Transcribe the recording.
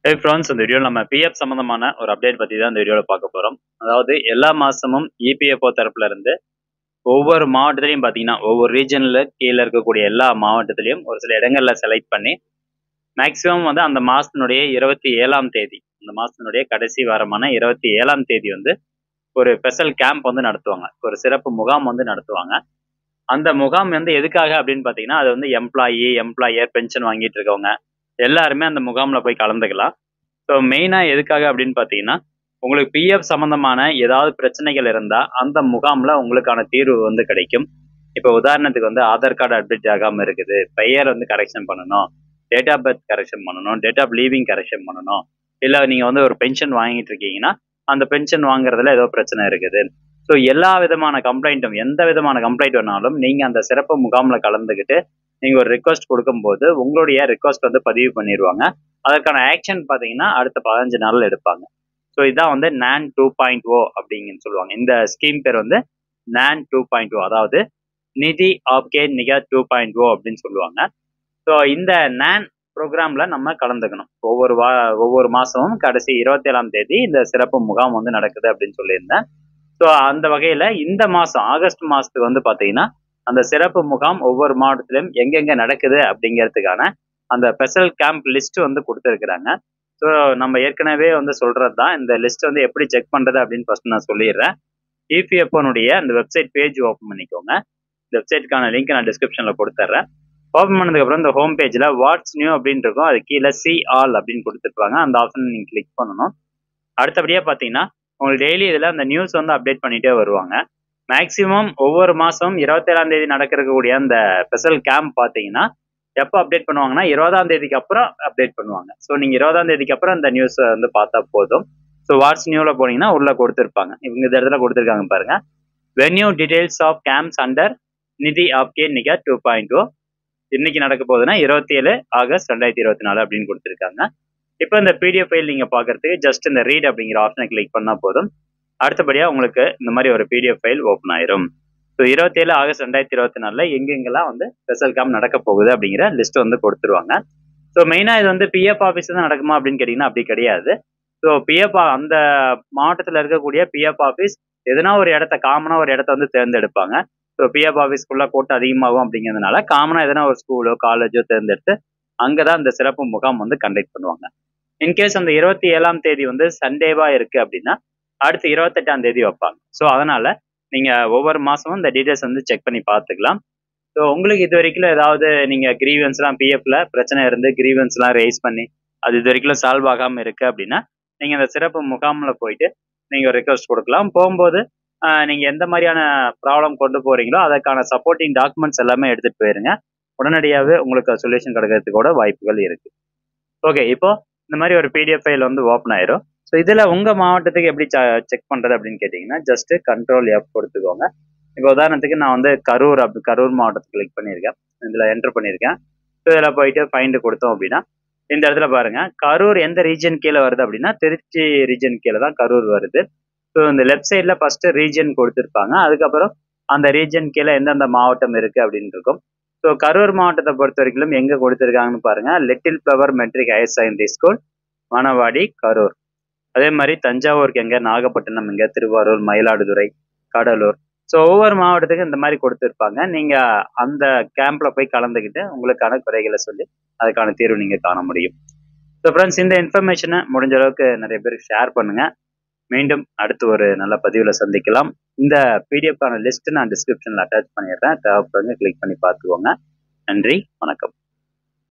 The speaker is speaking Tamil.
Hey friends, இந்த வீடியோல நம்ம பிஎஃப் சம்பந்தமான ஒரு அப்டேட் பத்தி தான் இந்த வீடியோல பார்க்க போறோம். அதாவது எல்லா மாசமும் இபிஎஃப்ஓ தரப்புல இருந்து ஒவ்வொரு மாவட்டத்திலையும் பாத்தீங்கன்னா ஒவ்வொரு ரீஜன்ல கீழே இருக்கக்கூடிய எல்லா மாவட்டத்திலையும் ஒரு சில இடங்கள்ல செலக்ட் பண்ணி மேக்சிமம் வந்து அந்த மாசத்தினுடைய 27ஆம் தேதி, இந்த மாசத்தினுடைய கடைசி வாரமான 27ஆம் தேதி வந்து ஒரு ஸ்பெஷல் கேம்ப் வந்து நடத்துவாங்க. ஒரு சிறப்பு முகாம் வந்து நடத்துவாங்க. அந்த முகாம் வந்து எதுக்காக அப்படின்னு பாத்தீங்கன்னா, அது வந்து எம்ப்ளாயர், பென்ஷன் வாங்கிட்டு இருக்கவங்க எல்லாருமே அந்த முகாம்ல போய் கலந்துக்கலாம். ஸோ மெயினா எதுக்காக அப்படின்னு பாத்தீங்கன்னா, உங்களுக்கு பிஎஃப் சம்பந்தமான ஏதாவது பிரச்சனைகள் இருந்தா அந்த முகாம்ல உங்களுக்கான தீர்வு வந்து கிடைக்கும். இப்போ உதாரணத்துக்கு வந்து ஆதார் கார்டு அப்டேட் ஆகாம இருக்குது, பெயர் வந்து கரெக்ஷன் பண்ணணும், டேட் ஆஃப் பர்த் கரெக்ஷன் பண்ணணும், டேட் ஆஃப் லீவிங் கரெக்ஷன் பண்ணணும், இல்ல நீங்க வந்து ஒரு பென்ஷன் வாங்கிட்டு இருக்கீங்கன்னா அந்த பென்ஷன் வாங்குறதுல ஏதோ பிரச்சனை இருக்குது. ஸோ எல்லா விதமான கம்ப்ளைண்ட்டும், எந்த விதமான கம்ப்ளைண்ட் வேணாலும் நீங்க அந்த சிறப்பு முகாம்ல கலந்துக்கிட்டு நீங்க ஒரு ரிக்வஸ்ட் கொடுக்கும்போது உங்களுடைய ரிக்வஸ்ட் வந்து பதிவு பண்ணிடுவாங்க. அதற்கான ஆக்ஷன் பாத்தீங்கன்னா அடுத்த 15 நாள்ல எடுப்பாங்க. ஸோ இதான் வந்து NAN 2.0 அப்படிங்கன்னு சொல்லுவாங்க. இந்த ஸ்கீம் பேர் வந்து NAN 2.0, அதாவது நிதி ஆப்கே நிகா 2.0 அப்படின்னு சொல்லுவாங்க. ஸோ இந்த NAN ப்ரோக்ராம்ல நம்ம கலந்துக்கணும். ஒவ்வொரு மாசமும் கடைசி 27ஆம் தேதி இந்த சிறப்பு முகாம் வந்து நடக்குது அப்படின்னு சொல்லியிருந்தேன். ஸோ அந்த வகையில இந்த மாசம் ஆகஸ்ட் மாசத்துக்கு வந்து பாத்தீங்கன்னா அந்த சிறப்பு முகாம் ஒவ்வொரு மாவட்டத்திலும் எங்கெங்க நடக்குது அப்படிங்கிறதுக்கான அந்த ஸ்பெஷல் கேம்ப் லிஸ்ட் வந்து கொடுத்துருக்குறாங்க. ஸோ நம்ம ஏற்கனவே வந்து சொல்றது தான். இந்த லிஸ்ட் வந்து எப்படி செக் பண்றது அப்படின்னு ஃபர்ஸ்ட் நான் சொல்லிடுறேன். இபிஎஃப்ஓனுடைய அந்த வெப்சைட் பேஜ் ஓப்பன் பண்ணிக்கோங்க. இந்த வெப்சைட்டுக்கான லிங்க் நான் டிஸ்கிரிப்ஷன்ல கொடுத்துட்றேன். ஓப்பன் பண்ணதுக்கு அப்புறம் இந்த ஹோம் பேஜ்ல வாட்ஸ் நியூ அப்படின்னு இருக்கும். அது கீழே சி ஆல் அப்படின்னு கொடுத்துருப்பாங்க. அந்த ஆப்ஷன் நீங்க கிளிக் பண்ணணும். அடுத்தபடியா பாத்தீங்கன்னா உங்களுக்கு டெய்லி இதுல அந்த நியூஸ் வந்து அப்டேட் பண்ணிட்டே வருவாங்க. மேக்சிமம் ஒவ்வொரு மாசம் 27ஆம் தேதி நடக்கக்கூடிய அந்த ஸ்பெஷல் கேம்ப் பாத்தீங்கன்னா எப்போ அப்டேட் பண்ணுவாங்கன்னா 20ஆம் தேதிக்கு அப்புறம் அப்டேட் பண்ணுவாங்க. ஸோ நீங்க 20ஆம் தேதிக்கு அப்புறம் இந்த நியூஸ் வந்து பார்த்தா போதும். ஸோ வாட்ஸ் நியூல போனீங்கன்னா உள்ள கொடுத்துருப்பாங்க. இவங்க இந்த இடத்துல கொடுத்துருக்காங்க பாருங்க. Venue details of camps under Nidhi Aapke nikah 2.0 இன்னைக்கு நடக்க போகுதுன்னா 27 ஆகஸ்ட் 2024 அப்படின்னு கொடுத்துருக்காங்க. இப்போ இந்த பிடிஎஃப் ஃபைல் நீங்க பாக்குறதுக்கு ஜஸ்ட் இந்த ரீட் அப்படிங்கிற ஆப்ஷனை கிளிக் பண்ணா போதும். அடுத்தபடியா உங்களுக்கு இந்த மாதிரி ஒரு பிடிஎஃப் ஃபைல் ஓப்பன் ஆயிரும். ஸோ 27 ஆகஸ்ட் 2024 எங்கெங்கெல்லாம் வந்து ஸ்பெஷல் கேம்ப் நடக்க போகுது அப்படிங்கிற லிஸ்ட் வந்து கொடுத்துருவாங்க. ஸோ மெயினா இது வந்து பிஎஃப் ஆஃபீஸ் தான் நடக்குமா அப்படின்னு கேட்டீங்கன்னா அப்படி கிடையாது. ஸோ பிஎஃப் அந்த மாவட்டத்தில் இருக்கக்கூடிய பிஎஃப் ஆஃபீஸ் எதனா ஒரு இடத்த காமனா ஒரு இடத்த வந்து தேர்ந்தெடுப்பாங்க. ஸோ பிஎஃப் ஆஃபீஸ்க்குள்ள கூட்டம் அதிகமாகும் அப்படிங்கிறதுனால காமனா எதனா ஒரு ஸ்கூலோ காலேஜோ தேர்ந்தெடுத்து அங்கதான் இந்த சிறப்பு முகாம் வந்து கண்டக்ட் பண்ணுவாங்க. இன்கேஸ் அந்த 27ஆம் தேதி வந்து சண்டேவா இருக்கு அப்படின்னா அடுத்து 28ஆம் தேதி வைப்பாங்க. ஸோ அதனால நீங்க ஒவ்வொரு மாசமும் இந்த டீடைல்ஸ் வந்து செக் பண்ணி பார்த்துக்கலாம். ஸோ உங்களுக்கு இது வரைக்கும் ஏதாவது நீங்க கிரீவன்ஸ்லாம் பிஎஃப்ல பிரச்சனை இருந்து கிரீவன்ஸ்லாம் ரைஸ் பண்ணி அது இது வரைக்கும் சால்வ் ஆகாம இருக்கு அப்படின்னா நீங்க அந்த சிறப்பு முகாம்ல போயிட்டு நீங்க ரிக்வஸ்ட் கொடுக்கலாம். போகும்போது நீங்க எந்த மாதிரியான ப்ராப்ளம் கொண்டு போறீங்களோ அதற்கான சப்போர்ட்டிங் டாக்குமெண்ட்ஸ் எல்லாமே எடுத்துட்டு போயிருங்க. உடனடியாகவே உங்களுக்கு சொல்யூஷன் கிடைக்கிறதுக்கு கூட வாய்ப்புகள் இருக்கு. ஓகே, இப்போ இந்த மாதிரி ஒரு பிடிஎஃப் ஃபைல் வந்து ஓப்பன் ஆயிரும். ஸோ இதுல உங்க மாவட்டத்துக்கு எப்படி செக் பண்றது அப்படின்னு கேட்டீங்கன்னா ஜஸ்ட் கண்ட்ரோல் F கொடுத்துக்கோங்க. இப்போ உதாரணத்துக்கு நான் வந்து கரூர் மாவட்டத்துக்கு கிளிக் பண்ணியிருக்கேன். இதுல என்டர் பண்ணியிருக்கேன். ஸோ இதில் போயிட்டு ஃபைண்ட் கொடுத்தோம் அப்படின்னா இந்த இடத்துல பாருங்க கரூர் எந்த ரீஜன் கீழே வருது அப்படின்னா திருச்சி ரீஜன் கீழே தான் கரூர் வருது. ஸோ இந்த லெஃப்ட் சைட்ல ஃபர்ஸ்ட் ரீஜன் கொடுத்துருப்பாங்க. அதுக்கப்புறம் அந்த ரீஜன் கீழே எந்தெந்த மாவட்டம் இருக்கு அப்படின்னு இருக்கும். ஸோ கரூர் மாவட்டத்தை பொறுத்த வரைக்கும் எங்க கொடுத்துருக்காங்கன்னு பாருங்க. Little flower matric higher secondary school, Manavadi, Karur. அதே மாதிரி தஞ்சாவூருக்கு எங்க, நாகப்பட்டினம் எங்க, திருவாரூர், மயிலாடுதுறை, கடலூர். ஸோ ஒவ்வொரு மாவட்டத்துக்கும் இந்த மாதிரி கொடுத்துருப்பாங்க. நீங்க அந்த கேம்ப்ல போய் கலந்துக்கிட்டு உங்களுக்கான குறைகளை சொல்லி அதுக்கான தீர்வு நீங்க காண முடியும். ஸோ ஃப்ரெண்ட்ஸ், இந்த இன்ஃபர்மேஷனை முடிஞ்ச அளவுக்கு நிறைய பேருக்கு ஷேர் பண்ணுங்க. மீண்டும் அடுத்து ஒரு நல்ல பதிவில் சந்திக்கலாம். இந்த பிடிஎஃப்கான லிஸ்ட் நான் டிஸ்கிரிப்ஷன்ல அட்டாச் பண்ணிடுறேன். தேவைப்படுங்க கிளிக் பண்ணி பார்த்துக்கோங்க. நன்றி, வணக்கம்.